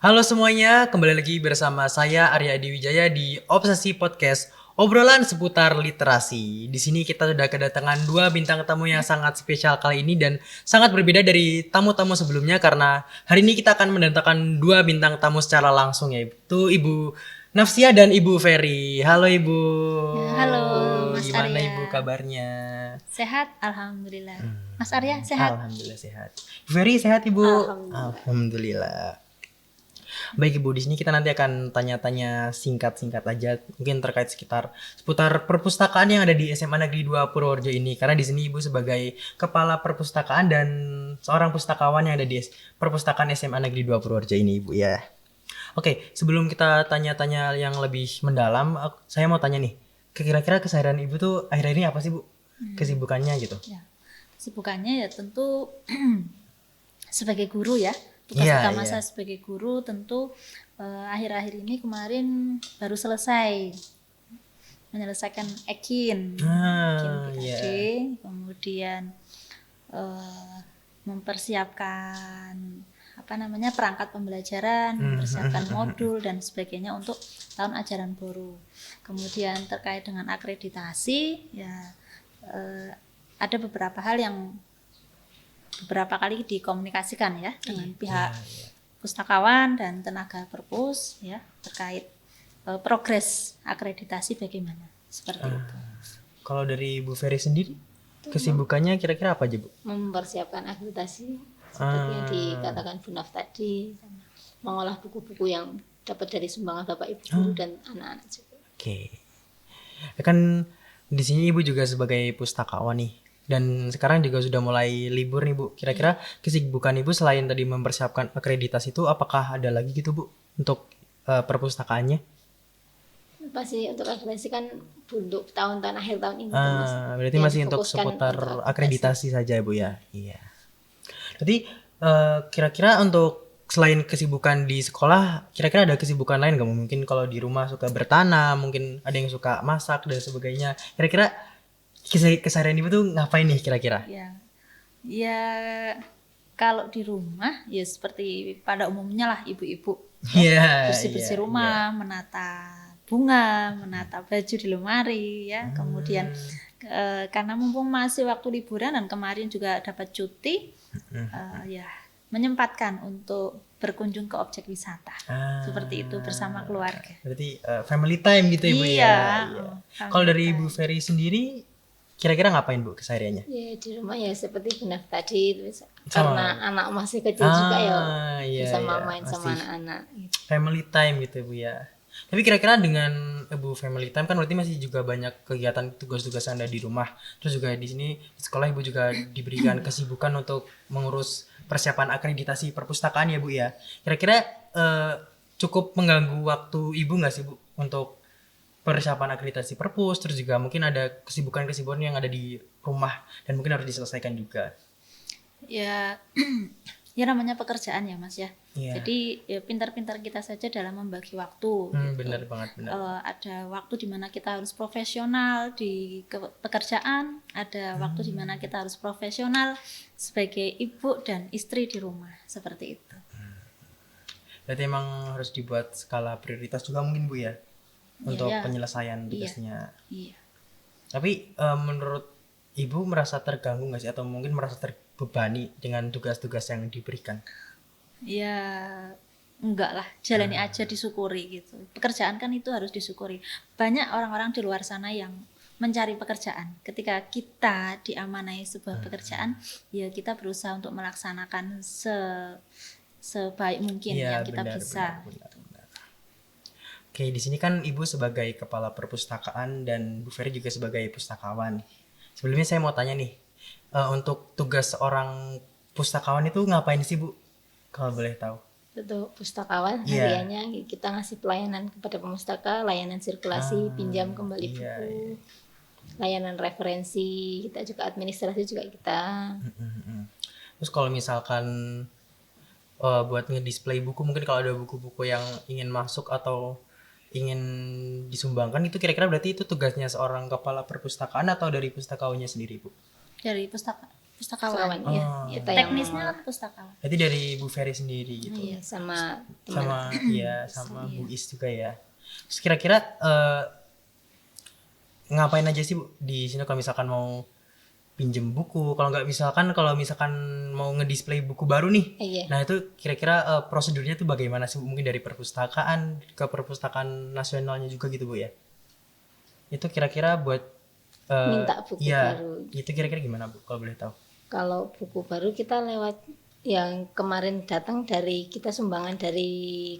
Halo semuanya, kembali lagi bersama saya Arya Adi Wijaya di Obsesi Podcast, obrolan seputar literasi. Di sini kita sudah kedatangan dua bintang tamu yang sangat spesial kali ini dan sangat berbeda dari tamu-tamu sebelumnya karena hari ini kita akan mendatangkan dua bintang tamu secara langsung, yaitu Ibu Nafsia dan Ibu Ferry. Halo Ibu. Ya, halo Mas Gimana Arya. Ibu kabarnya? Sehat? Alhamdulillah. Mas Arya sehat? Alhamdulillah sehat. Ibu Ferry sehat Ibu? Alhamdulillah. Alhamdulillah. Baik Ibu, di sini kita nanti akan tanya-tanya singkat-singkat aja, mungkin terkait seputar perpustakaan yang ada di SMA Negeri 2 Purworejo ini. Karena di sini Ibu sebagai kepala perpustakaan dan seorang pustakawan yang ada di perpustakaan SMA Negeri 2 Purworejo ini Ibu ya. Oke, sebelum kita tanya-tanya yang lebih mendalam, saya mau tanya nih, kira-kira keseharian Ibu tuh akhir-akhir ini apa sih Bu? Kesibukannya gitu. Ya. Kesibukannya ya tentu sebagai guru ya. Tugas Iya, utama iya. saya sebagai guru tentu akhir-akhir ini kemarin baru selesai menyelesaikan Ekin Iya. PKD, kemudian mempersiapkan perangkat pembelajaran, mempersiapkan modul dan sebagainya untuk tahun ajaran baru. Kemudian terkait dengan akreditasi ya ada beberapa hal yang beberapa kali dikomunikasikan ya dengan pihak pustakawan dan tenaga perpus ya terkait progres akreditasi bagaimana seperti itu. Kalau dari Bu Ferry sendiri, kesibukannya kira-kira apa aja Bu? Mempersiapkan akreditasi seperti yang dikatakan Bu Naf tadi, mengolah buku-buku yang dapat dari sumbangan Bapak Ibu guru dan anak-anak juga. Oke. Ya kan di sini Ibu juga sebagai pustakawan nih. Dan sekarang juga sudah mulai libur nih Bu. Kira-kira kesibukan Ibu selain tadi mempersiapkan akreditasi itu apakah ada lagi gitu Bu untuk perpustakaannya? Pasti untuk akreditasi kan untuk tahun-tahun akhir tahun ini Berarti masih untuk seputar akreditasi saja Bu ya. Iya. Jadi kira-kira untuk selain kesibukan di sekolah, kira-kira ada kesibukan lain nggak? Mungkin kalau di rumah suka bertanam, mungkin ada yang suka masak dan sebagainya. Kira-kira keseharian Ibu tuh ngapain nih kira-kira? Ya kalau di rumah ya seperti pada umumnya lah ibu-ibu Iya. bersih-bersih rumah, menata bunga, menata baju di lemari ya. Kemudian karena mumpung masih waktu liburan dan kemarin juga dapat cuti, ya menyempatkan untuk berkunjung ke objek wisata seperti itu bersama keluarga. Berarti family time gitu Ibu ya. Iya. Kalau dari Ibu Ferry sendiri, kira-kira ngapain Bu kesehariannya? Ya di rumah ya seperti Bu Naf tadi, karena anak masih kecil juga ya bisa main sama anak-anak. Gitu. Family time gitu Bu ya. Tapi kira-kira dengan Ibu family time kan berarti masih juga banyak kegiatan tugas-tugas Anda di rumah. Terus juga di sini di sekolah Ibu juga diberikan kesibukan untuk mengurus persiapan akreditasi perpustakaan ya Bu ya. Kira-kira cukup mengganggu waktu Ibu nggak sih Bu untuk persiapan akreditasi perpus, terus juga mungkin ada kesibukan-kesibukan yang ada di rumah dan mungkin harus diselesaikan juga. Ya ya namanya pekerjaan ya Mas ya. Iya. Jadi ya pintar-pintar kita saja dalam membagi waktu. Benar banget, benar. Ada waktu di mana kita harus profesional di pekerjaan, ada waktu di mana kita harus profesional sebagai ibu dan istri di rumah seperti itu. Berarti emang harus dibuat skala prioritas juga mungkin Bu ya untuk penyelesaian tugasnya. Iya. Tapi menurut Ibu merasa terganggu nggak sih atau mungkin merasa terbebani dengan tugas-tugas yang diberikan? Ya enggak lah, jalani aja, disyukuri gitu. Pekerjaan kan itu harus disyukuri. Banyak orang-orang di luar sana yang mencari pekerjaan. Ketika kita diamanai sebuah pekerjaan, ya kita berusaha untuk melaksanakan sebaik mungkin yang kita bisa. Benar. Oke, di sini kan Ibu sebagai kepala perpustakaan dan Bu Ferry juga sebagai pustakawan. Sebelumnya saya mau tanya nih, untuk tugas seorang pustakawan itu ngapain sih Bu? Kalau boleh tahu. Untuk pustakawan hariannya kita ngasih pelayanan kepada pemustaka, layanan sirkulasi, pinjam kembali buku, layanan referensi, kita juga administrasi juga kita. Terus kalau misalkan buat ngedisplay buku, mungkin kalau ada buku-buku yang ingin masuk atau ingin disumbangkan itu kira-kira berarti itu tugasnya seorang kepala perpustakaan atau dari pustakawannya sendiri Bu? Dari pustaka pustakawan. ya Oh. kita yang Teknisnya mengelola. kan pustakawan. Berarti dari Bu Ferry sendiri gitu. Iya, sama teman Sama sama Bu Is juga ya. Terus kira-kira ngapain aja sih Bu di sini kalau misalkan mau pinjem buku, kalau misalkan mau ngedisplay buku baru nih. iya. Nah, itu kira-kira prosedurnya tuh bagaimana sih Bu? Mungkin dari perpustakaan ke perpustakaan nasionalnya juga gitu Bu ya. Itu kira-kira buat Minta buku iya, baru. itu kira-kira gimana Bu kalau boleh tahu? Kalau buku baru kita lewat yang kemarin datang dari kita sumbangan dari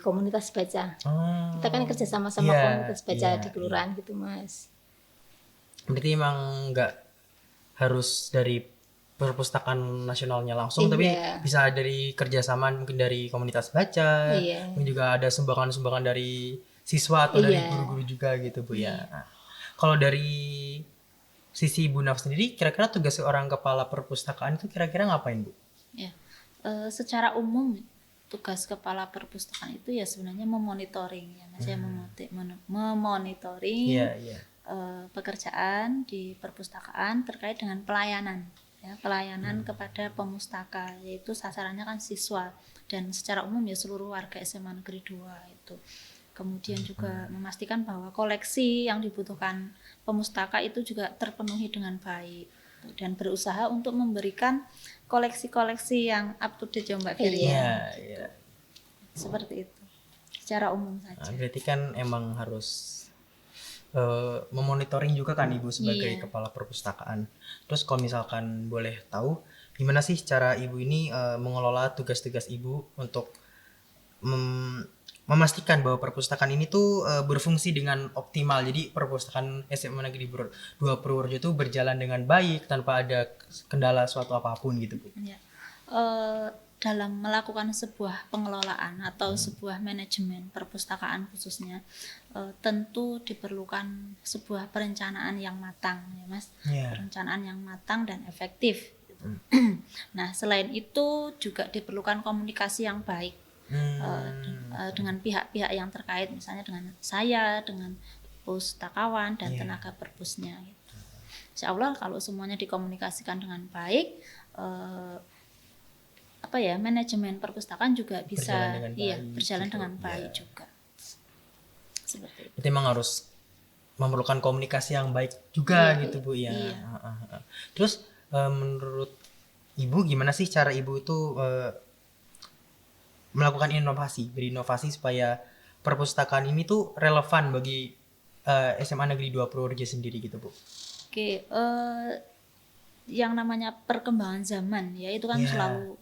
komunitas baca. Oh. Kita kan kerja sama-sama Iya, komunitas baca iya, di kelurahan gitu Mas. Berarti emang nggak harus dari perpustakaan nasionalnya langsung, tapi Iya. bisa dari kerjasama mungkin dari komunitas baca, Iya. mungkin juga ada sumbangan-sumbangan dari siswa atau dari Iya. guru-guru juga gitu Bu ya. Nah, kalau dari sisi Bu Naf sendiri, kira-kira tugas seorang kepala perpustakaan itu kira-kira ngapain Bu? Ya, secara umum tugas kepala perpustakaan itu ya sebenarnya memonitoring ya Mas ya, memonitoring Iya, iya. pekerjaan di perpustakaan terkait dengan pelayanan ya, pelayanan kepada pemustaka, yaitu sasarannya kan siswa dan secara umum ya seluruh warga SMA Negeri 2 itu. Kemudian juga memastikan bahwa koleksi yang dibutuhkan pemustaka itu juga terpenuhi dengan baik dan berusaha untuk memberikan koleksi-koleksi yang up to date ya Mbak Ferry. Iya, iya. Seperti itu. Secara umum Nah, saja. berarti kan emang harus memonitoring juga kan Ibu sebagai Iya. kepala perpustakaan. Terus kalau misalkan boleh tahu, gimana sih cara Ibu ini mengelola tugas-tugas Ibu untuk memastikan bahwa perpustakaan ini tuh berfungsi dengan optimal. Jadi perpustakaan SMA Negeri 2 Purworejo itu berjalan dengan baik tanpa ada kendala suatu apapun gitu Bu. Ya. Dalam melakukan sebuah pengelolaan atau sebuah manajemen perpustakaan khususnya, tentu diperlukan sebuah perencanaan yang matang ya Mas. Iya. Perencanaan yang matang dan efektif. Nah, selain itu juga diperlukan komunikasi yang baik dengan pihak-pihak yang terkait, misalnya dengan saya, dengan pustakawan dan tenaga perpusnya. Gitu. Insya Allah kalau semuanya dikomunikasikan dengan baik, manajemen perpustakaan juga bisa berjalan dengan baik juga. Seperti itu. Itu emang harus memerlukan komunikasi yang baik juga gitu Bu ya. Iya. Terus menurut Ibu gimana sih cara Ibu itu melakukan berinovasi supaya perpustakaan ini tuh relevan bagi SMA Negeri 2 Purworejo sendiri gitu Bu? Oke, yang namanya perkembangan zaman ya itu kan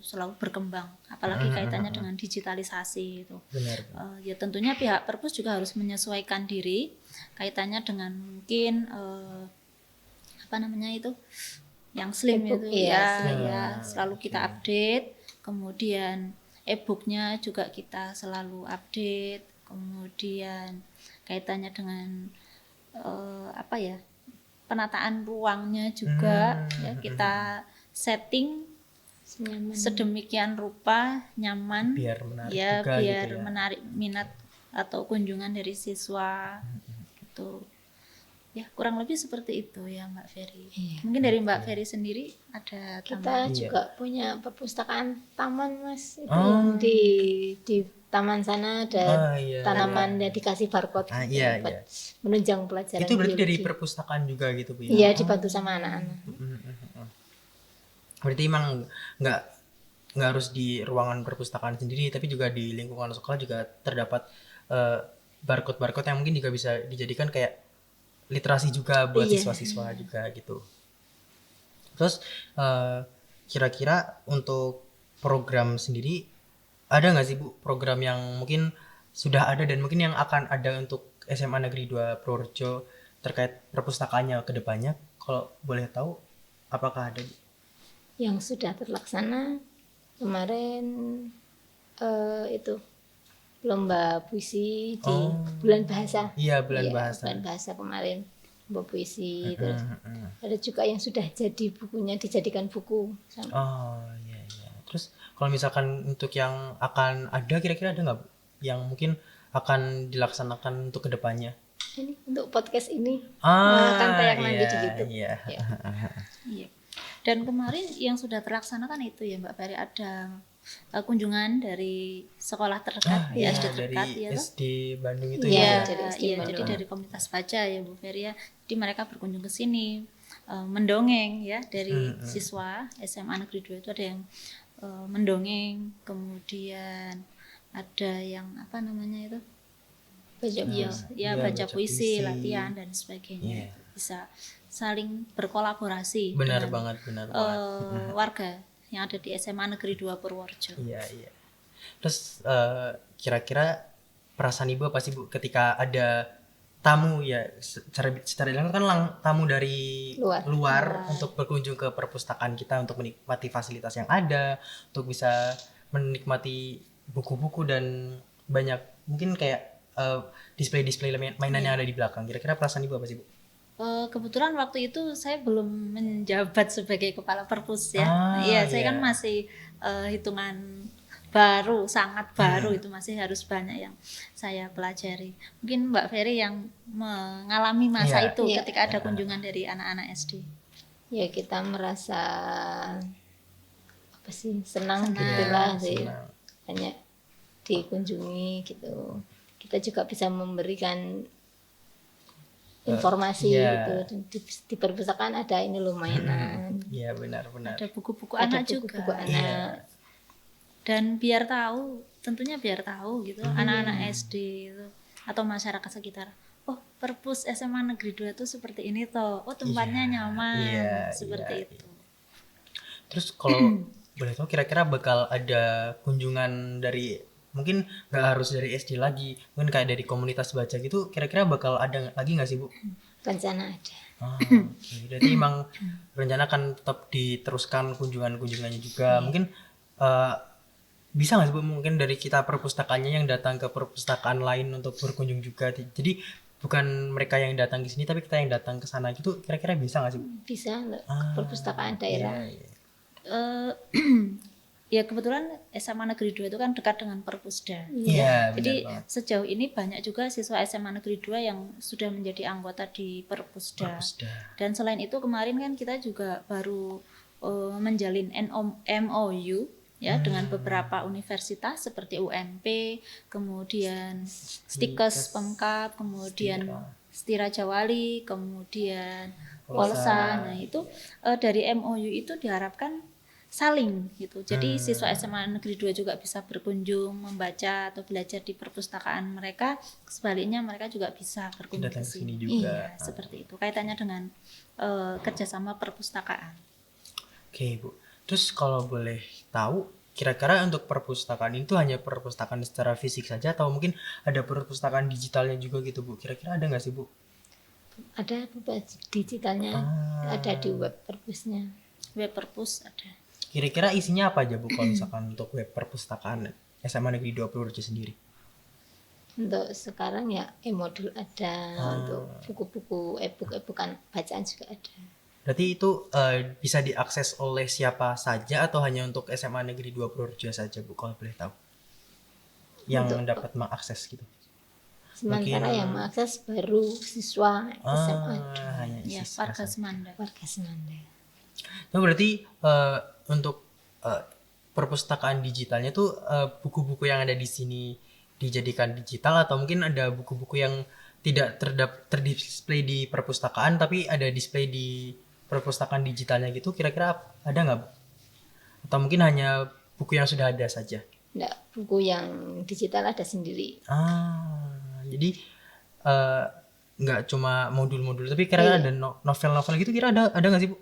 selalu berkembang, apalagi kaitannya dengan digitalisasi itu. Benar. Ya tentunya pihak perpus juga harus menyesuaikan diri kaitannya dengan mungkin yang slim E-book, itu iya, ya selalu kita update. Kemudian e-booknya juga kita selalu update. Kemudian kaitannya dengan penataan ruangnya juga ya kita setting sedemikian rupa nyaman Biar menarik ya, juga biar gitu ya. menarik minat atau kunjungan dari siswa gitu ya, kurang lebih seperti itu ya Mbak Ferry. Mungkin dari Mbak Ferry sendiri ada Kita tambahan? juga punya perpustakaan taman Mas itu Oh. di taman sana ada Iya. tanaman yang dikasih barcode gitu, Iya, buat iya. menunjang pelajaran Itu berarti dari biologi. perpustakaan juga gitu Bu ya? Iya, dibantu sama anak-anak. Berarti emang nggak harus di ruangan perpustakaan sendiri, tapi juga di lingkungan sekolah juga terdapat barcode yang mungkin juga bisa dijadikan kayak literasi juga buat Iya. siswa-siswa juga gitu. Terus kira-kira untuk program sendiri ada nggak sih Bu program yang mungkin sudah ada dan mungkin yang akan ada untuk SMA Negeri 2 Purworejo terkait perpustakaannya ke depannya? Kalau boleh tahu apakah ada Bu? Yang sudah terlaksana kemarin itu lomba puisi di bulan bahasa. Iya, bulan Iya, bahasa. bulan bahasa kemarin lomba puisi. Terus ada juga yang sudah jadi bukunya dijadikan buku. Oh iya iya. Terus kalau misalkan untuk yang akan ada kira-kira ada nggak Bu? Yang mungkin akan dilaksanakan untuk kedepannya? Ini untuk podcast ini akan tayang nanti di YouTube. Iya. Ya. Iya. Dan kemarin yang sudah terlaksana kan itu ya Mbak Ferry, ada kunjungan dari sekolah terdekat, ya SD dari terdekat ya toh? SD Bandung itu Iya, ya. dari SD Iya, Bandung. jadi dari komunitas baca ya Bu Ferry ya. Jadi mereka berkunjung ke sini mendongeng ya, dari siswa SMA Negeri 2 itu ada yang mendongeng, kemudian ada yang apa namanya itu? Baca Iya, puisi. ya Iya, baca baca puisi, puisi. latihan dan sebagainya. Iya. Bisa saling berkolaborasi Benar dengan banget, benar banget. warga yang ada di SMA Negeri 2 Purworejo. Iya, iya. Terus kira-kira perasaan Ibu apa sih Bu ketika ada tamu ya, secara bilang kan tamu dari luar untuk berkunjung ke perpustakaan kita untuk menikmati fasilitas yang ada, untuk bisa menikmati buku-buku dan banyak mungkin kayak display-display mainan yang ada di belakang. Kira-kira perasaan Ibu apa sih Bu? Kebetulan waktu itu saya belum menjabat sebagai kepala perpus ya. Iya. Saya kan masih hitungan baru, sangat baru, itu masih harus banyak yang saya pelajari. Mungkin Mbak Ferry yang mengalami masa Iya. itu Iya. ketika ada kunjungan dari anak-anak SD. Ya kita merasa apa sih, senang Senang. gitulah sih, Senang. banyak dikunjungi gitu. Kita juga bisa memberikan informasi iya. gitu. Dan di perpustakaan ada ini loh mainan, Iya, benar-benar. Ada buku-buku ada anak buku-buku juga. anak. Dan biar tahu, tentunya biar tahu gitu, anak-anak SD itu atau masyarakat sekitar. Oh, perpus SMA Negeri 2 itu seperti ini toh. Oh, tempatnya nyaman. iya, Seperti iya. itu. Terus kalau boleh tahu kira-kira bakal ada kunjungan dari mungkin nggak harus dari SD lagi, mungkin kayak dari komunitas baca gitu, kira-kira bakal ada lagi nggak sih Bu? Rencana ada. Oke. Jadi emang rencana kan tetap diteruskan kunjungan-kunjungannya juga. Mungkin bisa nggak sih Bu mungkin dari kita perpustakaannya yang datang ke perpustakaan lain untuk berkunjung juga. Jadi bukan mereka yang datang ke sini tapi kita yang datang ke sana gitu. Kira-kira bisa nggak sih Bu? Bisa loh, perpustakaan daerah. Iya. Eh, ya kebetulan SMA Negeri 2 itu kan dekat dengan Perpusda. Iya, benar Jadi banget. sejauh ini banyak juga siswa SMA Negeri 2 yang sudah menjadi anggota di Perpusda. Dan selain itu kemarin kan kita juga baru menjalin MOU ya dengan beberapa universitas seperti UMP, kemudian Stikes Pemkab, kemudian Stira Jawali, kemudian Polsa. Nah, itu dari MOU itu diharapkan saling gitu. Jadi siswa SMA Negeri 2 juga bisa berkunjung, membaca atau belajar di perpustakaan mereka. Sebaliknya mereka juga bisa berkunjung Datang ke ke sini sini. juga. Iya, seperti itu. Kaitannya dengan kerjasama perpustakaan. Oke Bu. Terus kalau boleh tahu, kira-kira untuk perpustakaan itu hanya perpustakaan secara fisik saja atau mungkin ada perpustakaan digitalnya juga gitu Bu? Kira-kira ada nggak sih Bu? Ada buku digitalnya, ada di web perpusnya. Web perpus ada. Kira-kira isinya apa aja Bu kalau misalkan untuk web perpustakaan SMA Negeri 2 Purworejo sendiri? Untuk sekarang ya e-modul ada, untuk buku-buku e-book-e-bookan bacaan juga ada. Berarti itu bisa diakses oleh siapa saja atau hanya untuk SMA Negeri 2 Purworejo saja Bu kalau boleh tahu? Yang dapat mengakses gitu. Sementara yang mengakses baru siswa SMA Hanya Ya, siswa warga saja. Semanda. warga Semanda. Nah, berarti untuk perpustakaan digitalnya tuh buku-buku yang ada di sini dijadikan digital atau mungkin ada buku-buku yang tidak terdisplay di perpustakaan tapi ada display di perpustakaan digitalnya gitu, kira-kira ada nggak Bu? Atau mungkin hanya buku yang sudah ada saja? Nggak, buku yang digital ada sendiri. Jadi nggak cuma modul-modul tapi kira-kira ada novel-novel gitu, kira ada nggak sih Bu?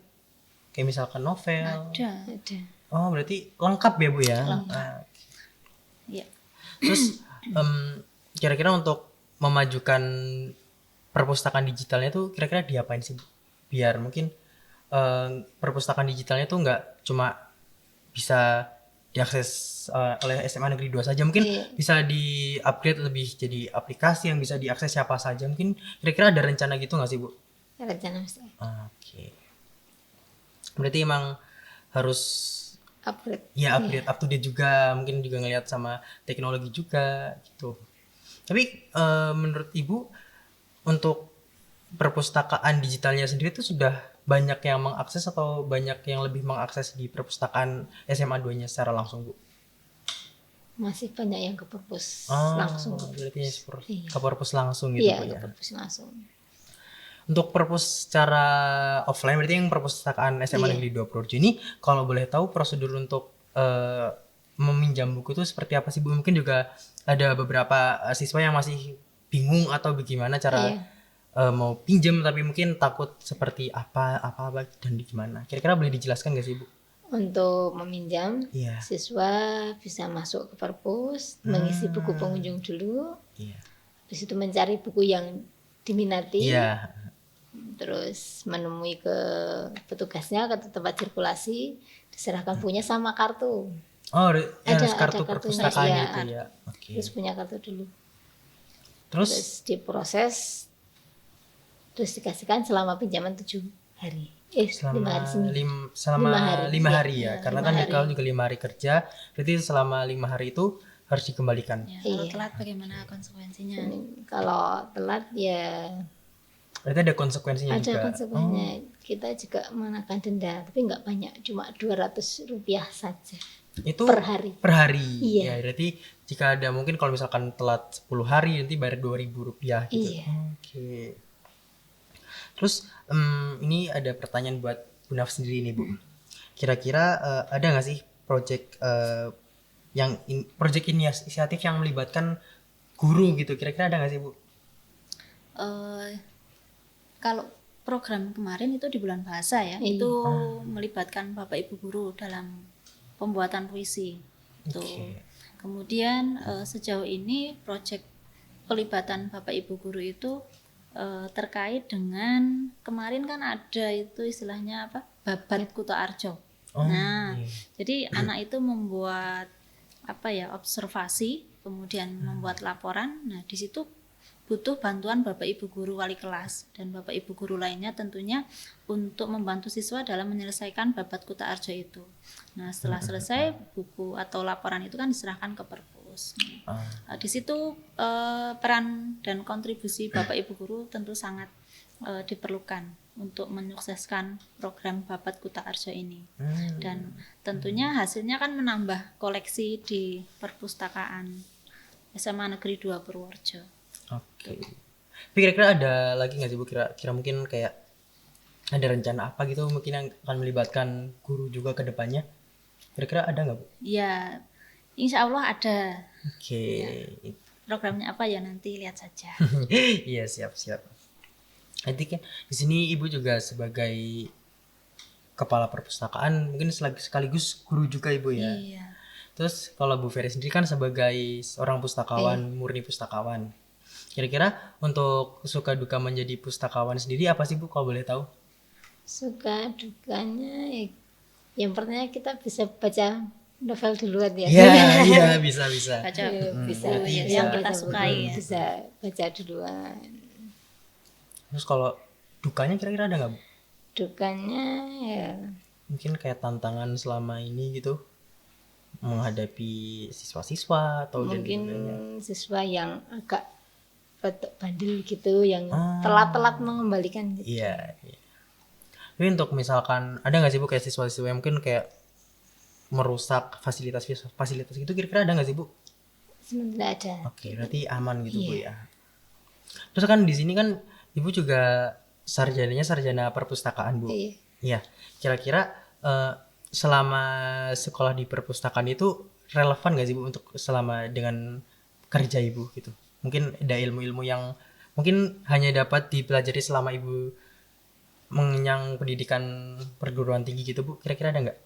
Kayak misalkan novel. Ada. Oh, berarti lengkap ya Bu ya? Iya. Terus kira-kira untuk memajukan perpustakaan digitalnya tuh kira-kira diapain sih Bu? Biar mungkin perpustakaan digitalnya tuh nggak cuma bisa diakses oleh SMA Negeri 2 saja, mungkin bisa di-upgrade lebih jadi aplikasi yang bisa diakses siapa saja. Mungkin kira-kira ada rencana gitu nggak sih Bu? Rencana mesti Oke. Berarti emang harus upgrade. ya upgrade, up to date juga, mungkin juga ngelihat sama teknologi juga gitu. Tapi menurut Ibu untuk perpustakaan digitalnya sendiri itu sudah banyak yang mengakses atau banyak yang lebih mengakses di perpustakaan SMA 2-nya secara langsung, Bu? Masih banyak yang ke perpus Oh, langsung. berarti Iya. ke perpus langsung gitu, Iya, Bu ke ya. perpus langsung. Untuk perpus secara offline berarti yang perpustakaan SMA Iya. Negeri 2 Purworejo ini, kalau boleh tahu prosedur untuk meminjam buku itu seperti apa sih, Bu? Mungkin juga ada beberapa siswa yang masih bingung atau bagaimana cara Iya. mau pinjam tapi mungkin takut seperti apa dan di gimana. Kira-kira boleh dijelaskan nggak sih, Bu? Untuk meminjam, Iya. siswa bisa masuk ke perpus, mengisi buku pengunjung dulu, Iya. habis itu mencari buku yang diminati, Iya. terus menemui ke petugasnya ke tempat sirkulasi, diserahkan bukunya sama kartu. Oh, Ada kartu kartunya, perpustakaannya iya. itu ya. Oke. Terus punya kartu dulu. Terus Terus diproses, terus dikasihkan selama pinjaman 7 hari. 5 hari seminggu. selama 5 hari ya, Iya, karena 5 kan hari. kalau juga 5 hari kerja, berarti selama 5 hari itu harus dikembalikan. Ya, kalau Iya. telat bagaimana konsekuensinya? Kalau telat ya Berarti ada konsekuensinya ada juga. konsekuensinya. Kita juga mengenakan denda, tapi nggak banyak, cuma Rp200 saja Itu per hari. per hari. Iya. Ya, berarti jika ada mungkin kalau misalkan telat 10 hari nanti bayar Rp2.000 gitu. Iya. Oke. Terus ini ada pertanyaan buat Bu Naf sendiri nih, Bu. Kira-kira ada nggak sih project project inisiatif yang melibatkan guru gitu? Kira-kira ada nggak sih, Bu? Kalau program kemarin itu di bulan bahasa ya, Iya. itu melibatkan Bapak Ibu guru dalam pembuatan puisi. Tuh. Oke. Kemudian sejauh ini proyek pelibatan Bapak Ibu guru itu terkait dengan kemarin kan ada itu istilahnya apa? Babat Kuto Arjo. Oh, Nah, iya. jadi anak itu membuat apa ya, observasi, kemudian membuat laporan. Nah, di situ butuh bantuan Bapak Ibu guru wali kelas dan Bapak Ibu guru lainnya tentunya untuk membantu siswa dalam menyelesaikan babat Kuto Arjo itu. Nah, setelah selesai buku atau laporan itu kan diserahkan ke perpus. Nah, di situ peran dan kontribusi Bapak Ibu guru tentu sangat diperlukan untuk menyukseskan program babat Kuto Arjo ini. Dan tentunya hasilnya kan menambah koleksi di perpustakaan SMA Negeri 2 Purworejo. Oke. Tapi kira-kira ada lagi nggak sih, Bu? Kira mungkin kayak ada rencana apa gitu mungkin yang akan melibatkan guru juga ke depannya? Kira-kira ada nggak, Bu? Ya, insya Allah ada. Oke. Programnya apa ya nanti lihat saja. Iya, siap. Nanti kan di sini Ibu juga sebagai kepala perpustakaan, mungkin sekaligus guru juga, Ibu ya. Iya. Terus kalau Bu Ferry sendiri kan sebagai seorang pustakawan, murni pustakawan. Kira-kira untuk suka duka menjadi pustakawan sendiri apa sih, Bu, kalau boleh tahu? Suka dukanya yang pertama kita bisa baca novel duluan ya. Iya, bisa. Baca Bisa buku Iya. yang kita baca sukai buku, ya. bisa baca duluan. Terus kalau dukanya kira-kira ada nggak, Bu? Dukanya ya Mungkin kayak tantangan selama ini gitu menghadapi siswa-siswa atau dan mungkin sebagainya. siswa yang agak bandel gitu, yang telat-telat mengembalikan gitu. Iya. Tapi untuk misalkan ada nggak sih, Bu, kayak siswa-siswa yang mungkin kayak merusak fasilitas gitu, kira-kira ada nggak sih, Bu? Sebenarnya ada. Oke, berarti aman gitu, Bu Iya. ya. Terus kan di sini kan Ibu juga sarjana perpustakaan, Bu. Iya. Iya. Kira-kira selama sekolah di perpustakaan itu relevan nggak sih, Bu, untuk selama dengan kerja Ibu gitu? Mungkin ada ilmu-ilmu yang mungkin hanya dapat dipelajari selama Ibu mengenyang pendidikan perguruan tinggi gitu, Bu. Kira-kira ada nggak?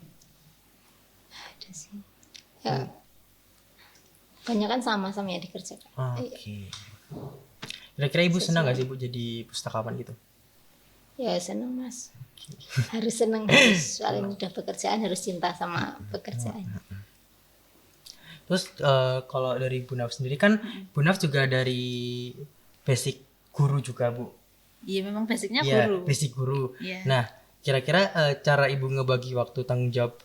Ada sih. Ya. Banyak kan sama-sama ya dikerjakan. Oke. Kira-kira Ibu senang nggak sih, Bu, jadi pustakawan gitu? Ya seneng Mas. Harus seneng, harus soalnya udah pekerjaan, harus cinta sama pekerjaan. Terus kalau dari Bu Naf sendiri kan Bu Naf juga dari basic guru juga, Bu. Iya, memang basicnya Iya, guru. basic guru. Iya. Nah, kira-kira cara Ibu ngebagi waktu tanggung jawab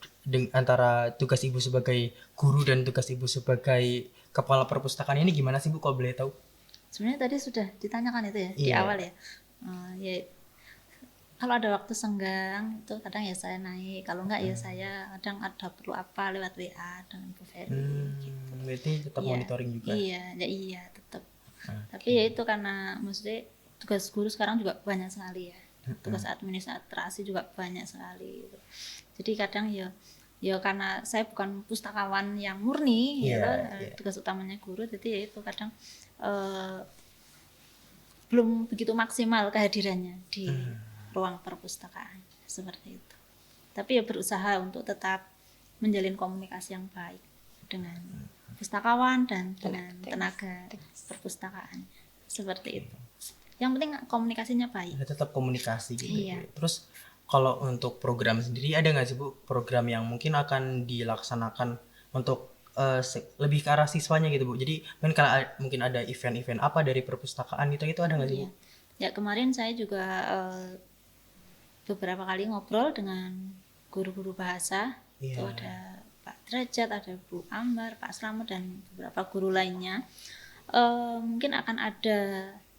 antara tugas Ibu sebagai guru dan tugas Ibu sebagai kepala perpustakaan ini gimana sih, Bu, kalau boleh tahu? Sebenarnya tadi sudah ditanyakan itu ya di Iya. awal ya. Ya kalau ada waktu senggang itu kadang ya saya naik, kalau enggak ya saya kadang ada perlu apa lewat WA dengan Bu Ferry gitu. Berarti tetap Iya, monitoring juga. iya tetap. Tapi ya itu karena maksudnya tugas guru sekarang juga banyak sekali ya, tugas administrasi juga banyak sekali gitu. Jadi kadang ya karena saya bukan pustakawan yang murni Iya, gitu, iya. tugas utamanya guru, jadi ya itu kadang belum begitu maksimal kehadirannya di ruang perpustakaan seperti itu. Tapi ya berusaha untuk tetap menjalin komunikasi yang baik dengan pustakawan dan dengan tenaga perpustakaan seperti itu. Yang penting komunikasinya baik. Ya, tetap komunikasi gitu. Iya. Bu. Terus kalau untuk program sendiri ada nggak sih Bu program yang mungkin akan dilaksanakan untuk lebih ke arah siswanya gitu Bu. Jadi mungkin ada event-event apa dari perpustakaan gitu ada nggak sih Bu? Iya. Ya kemarin saya juga beberapa kali ngobrol dengan guru-guru bahasa. Iya. Itu ada Pak Derajat, ada Bu Ambar, Pak Slamet dan beberapa guru lainnya. Mungkin akan ada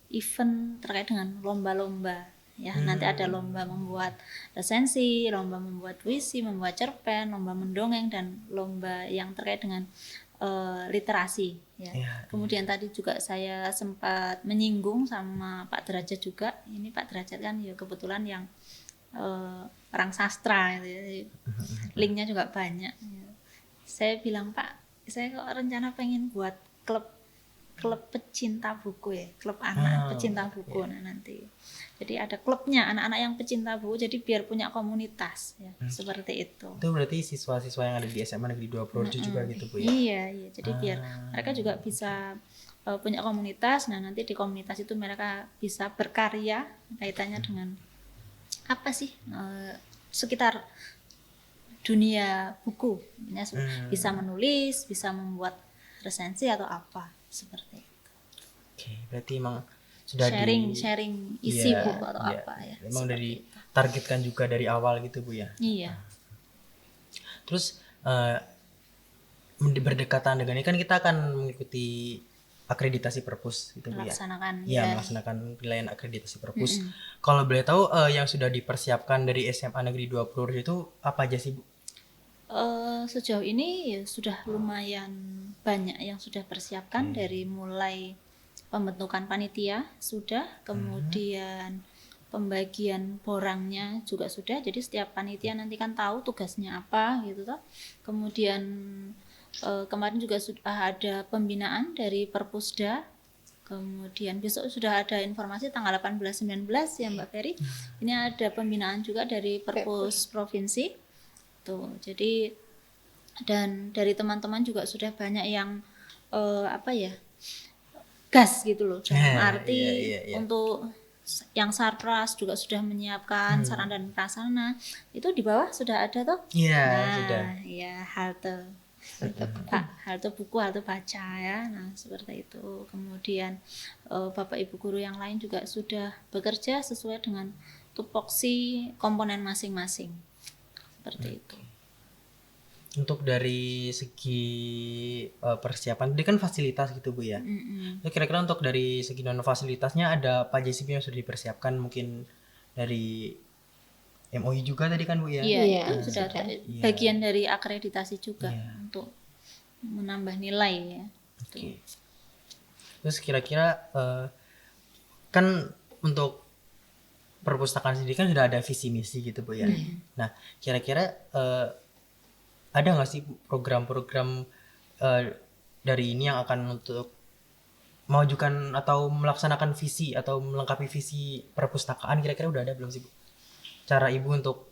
event terkait dengan lomba-lomba ya. Nanti ada lomba membuat resensi, lomba membuat puisi, membuat cerpen, lomba mendongeng dan lomba yang terkait dengan literasi ya. Iya, Kemudian tadi juga saya sempat menyinggung sama Pak Derajat juga. Ini Pak Derajat kan ya kebetulan yang orang sastra gitu ya. Linknya juga banyak ya. Saya bilang Pak, saya kok rencana pengen buat klub pecinta buku ya, klub anak pecinta buku. Nah nanti jadi ada klubnya anak-anak yang pecinta buku, jadi biar punya komunitas ya, seperti itu. Itu berarti siswa-siswa yang ada di SMA Negeri 2 Purworejo juga gitu Bu ya? Iya, jadi biar mereka juga bisa punya komunitas. Nah nanti di komunitas itu mereka bisa berkarya kaitannya dengan apa sih sekitar dunia buku, bisa menulis, bisa membuat resensi atau apa seperti itu. Oke, berarti emang sudah sharing isi buku atau apa ya. Memang dari targetkan juga dari awal gitu Bu ya. Iya. Terus berdekatan dengan ini kan kita akan mengikuti akreditasi perpus gitu Bu ya. Melaksanakan penilaian akreditasi perpus. Kalau boleh tahu yang sudah dipersiapkan dari SMA Negeri 2 Purworejo itu apa aja sih Bu? Sejauh ini ya sudah lumayan banyak yang sudah persiapkan, dari mulai pembentukan panitia sudah, kemudian pembagian borangnya juga sudah. Jadi setiap panitia nanti kan tahu tugasnya apa gitu toh. Kemudian kemarin juga sudah ada pembinaan dari Perpusda. Kemudian besok sudah ada informasi tanggal 18-19 ya Mbak Ferry. Ini ada pembinaan juga dari Perpus Provinsi. Tuh, jadi dan dari teman-teman juga sudah banyak yang gas gitu loh, dalam arti untuk yang sarpras juga sudah menyiapkan sarana dan prasarana. Itu di bawah sudah ada tuh. Sudah. Ya halte buku, halte baca ya. Nah seperti itu. Kemudian Bapak Ibu guru yang lain juga sudah bekerja sesuai dengan tupoksi komponen masing-masing. Seperti itu. Untuk dari segi persiapan, ini kan fasilitas gitu Bu ya. Kira-kira untuk dari segi non fasilitasnya ada apa aja sih yang sudah dipersiapkan, mungkin dari MOI juga tadi kan Bu ya? Iya, itu sudah ada bagian dari akreditasi juga untuk menambah nilai ya. Oke. Terus kira-kira kan untuk perpustakaan sendiri kan sudah ada visi misi gitu Bu ya. Nah kira-kira ada nggak sih program-program dari ini yang akan untuk memajukan atau melaksanakan visi atau melengkapi visi perpustakaan, kira-kira udah ada belum sih Bu? Cara Ibu untuk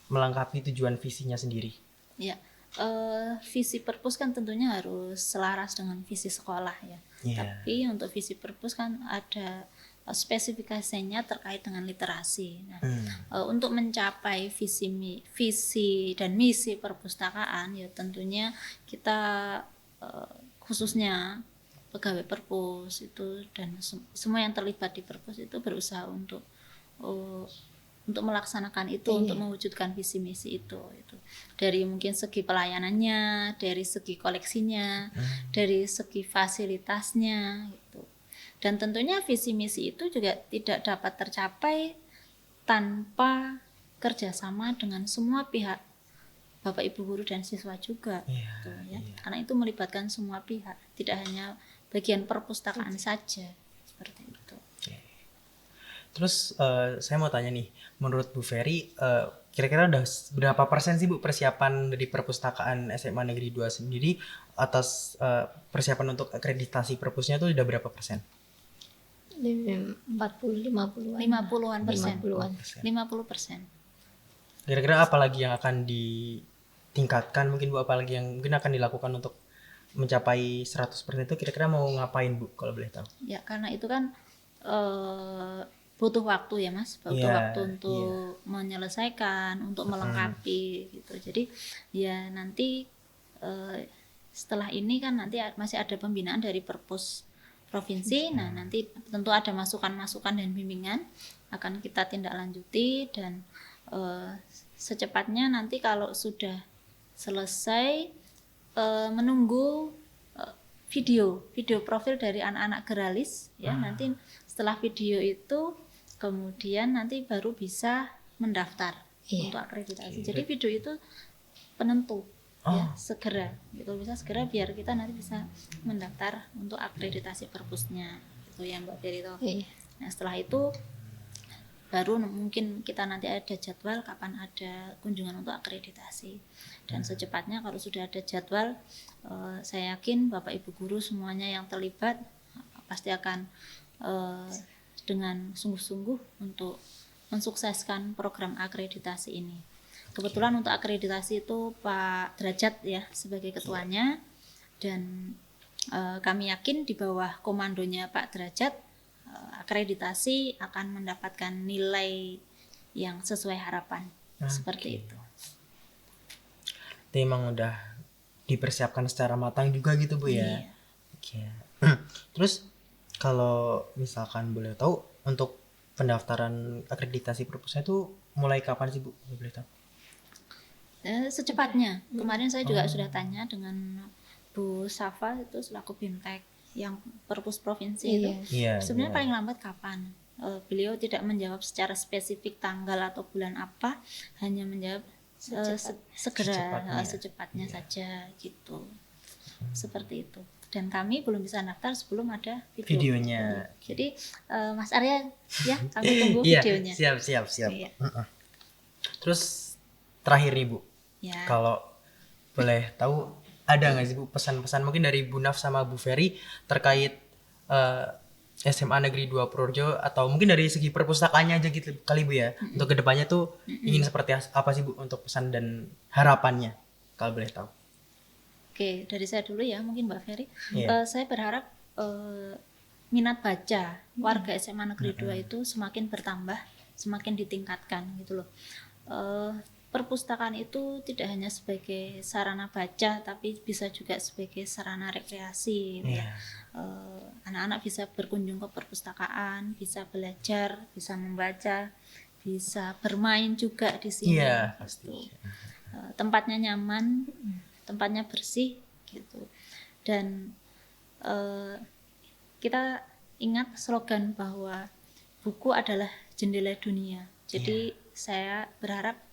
melengkapi tujuan visinya sendiri? Ya, visi perpus kan tentunya harus selaras dengan visi sekolah ya. Tapi untuk visi perpus kan ada spesifikasinya terkait dengan literasi. Nah, untuk mencapai visi dan misi perpustakaan ya tentunya kita khususnya pegawai perpus itu dan semua yang terlibat di perpus itu berusaha untuk melaksanakan itu, untuk mewujudkan visi misi itu. Dari mungkin segi pelayanannya, dari segi koleksinya, dari segi fasilitasnya gitu. Dan tentunya visi misi itu juga tidak dapat tercapai tanpa kerjasama dengan semua pihak, Bapak Ibu guru dan siswa juga, Iya, gitu, ya. Karena itu melibatkan semua pihak, tidak hanya bagian perpustakaan saja, seperti itu. Terus saya mau tanya nih, menurut Bu Ferry, kira-kira udah berapa persen sih Bu persiapan dari perpustakaan SMA Negeri 2 sendiri atas persiapan untuk akreditasi perpusnya tuh udah berapa persen? 50-50-an. 50-an persen. 50-an. 50%. Kira-kira apa lagi yang akan ditingkatkan mungkin Bu, apa lagi yang mungkin akan dilakukan untuk mencapai 100% itu kira-kira mau ngapain Bu kalau boleh tahu? Ya, karena itu kan butuh waktu ya Mas, butuh Iya, waktu untuk menyelesaikan, untuk melengkapi gitu. Jadi ya nanti setelah ini kan nanti masih ada pembinaan dari Perpus provinsi. Nah, nanti tentu ada masukan-masukan dan bimbingan akan kita tindak lanjuti, dan secepatnya nanti kalau sudah selesai menunggu video profil dari anak-anak geralis ya. Nanti setelah video itu kemudian nanti baru bisa mendaftar untuk akreditasi. Jadi video itu penentu ya, segera gitu, bisa segera biar kita nanti bisa mendaftar untuk akreditasi perpusnya itu ya Mbak Ferry. Nah, setelah itu baru mungkin kita nanti ada jadwal kapan ada kunjungan untuk akreditasi, dan secepatnya kalau sudah ada jadwal, saya yakin Bapak Ibu guru semuanya yang terlibat pasti akan dengan sungguh-sungguh untuk mensukseskan program akreditasi ini. Kebetulan untuk akreditasi itu Pak Derajat ya sebagai ketuanya, dan kami yakin di bawah komandonya Pak Derajat akreditasi akan mendapatkan nilai yang sesuai harapan. Seperti itu. Itu emang udah dipersiapkan secara matang juga gitu Bu ya. Iya. Terus kalau misalkan boleh tahu untuk pendaftaran akreditasi perpusnya itu mulai kapan sih Bu? Boleh tahu? Secepatnya. Kemarin saya juga sudah tanya dengan Bu Safa itu selaku Bimtek yang perpus provinsi itu. Sebenarnya paling lambat kapan? Beliau tidak menjawab secara spesifik tanggal atau bulan apa, hanya menjawab secepatnya saja gitu. Seperti itu. Dan kami belum bisa daftar sebelum ada videonya. Jadi Mas Arya ya, kami tunggu videonya. Siap. Iya. Terus terakhir nih Bu, kalau boleh tahu ada nggak sih Bu pesan-pesan mungkin dari Bu Naf sama Bu Ferry terkait SMA Negeri 2 Purworejo, atau mungkin dari segi perpustakaannya aja gitu kali Bu ya, untuk kedepannya tuh ingin seperti apa sih Bu untuk pesan dan harapannya kalau boleh tahu? Oke, dari saya dulu ya, mungkin Mbak Ferry. Saya berharap minat baca warga SMA Negeri 2 itu semakin bertambah, semakin ditingkatkan gitu loh. Perpustakaan itu tidak hanya sebagai sarana baca, tapi bisa juga sebagai sarana rekreasi gitu ya. Anak-anak bisa berkunjung ke perpustakaan, bisa belajar, bisa membaca, bisa bermain juga di sini. Iya, pasti. Tempatnya nyaman, tempatnya bersih gitu, dan kita ingat slogan bahwa buku adalah jendela dunia. Jadi saya berharap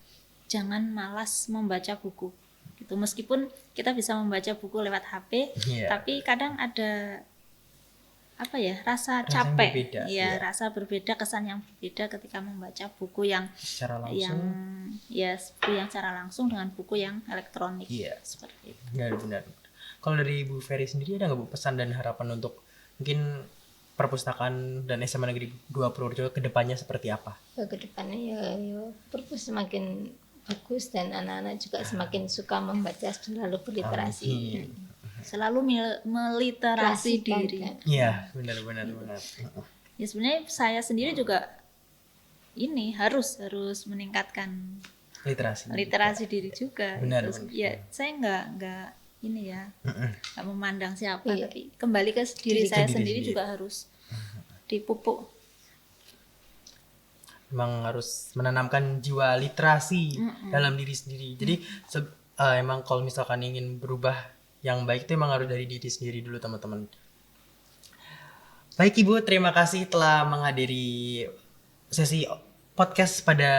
jangan malas membaca buku gitu. Meskipun kita bisa membaca buku lewat HP, tapi kadang ada rasa capek, rasa berbeda, kesan yang berbeda ketika membaca buku yang secara langsung, buku yang secara langsung dengan buku yang elektronik. Seperti itu. Benar. Kalau dari Bu Ferry sendiri ada nggak Bu pesan dan harapan untuk mungkin perpustakaan dan SMA Negeri 2 Purworejo kedepannya seperti apa? Kedepannya ya perpus semakin bagus dan anak-anak juga semakin suka membaca, selalu berliterasi. Selalu meliterasi diri. Iya, benar. Ya sebenarnya saya sendiri juga ini harus meningkatkan literasi diri juga. Benar. Ya saya nggak memandang siapa, tapi kembali ke diri saya sendiri juga harus dipupuk. Emang harus menanamkan jiwa literasi dalam diri sendiri. Jadi emang kalau misalkan ingin berubah yang baik itu emang harus dari diri sendiri dulu teman-teman. Baik Ibu, terima kasih telah menghadiri sesi podcast pada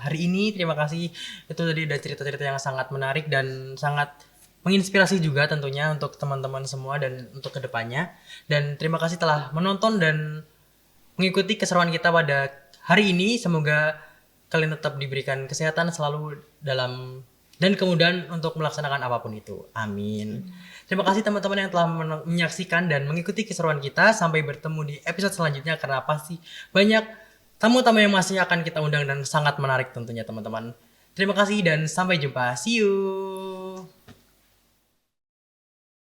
hari ini. Terima kasih, itu tadi ada cerita-cerita yang sangat menarik dan sangat menginspirasi juga tentunya untuk teman-teman semua dan untuk kedepannya. Dan terima kasih telah menonton dan mengikuti keseruan kita pada hari ini. Semoga kalian tetap diberikan kesehatan selalu dalam dan kemudahan untuk melaksanakan apapun itu. Amin. Terima kasih teman-teman yang telah menyaksikan dan mengikuti keseruan kita. Sampai bertemu di episode selanjutnya karena pasti banyak tamu-tamu yang masih akan kita undang dan sangat menarik tentunya teman-teman. Terima kasih dan sampai jumpa. See you.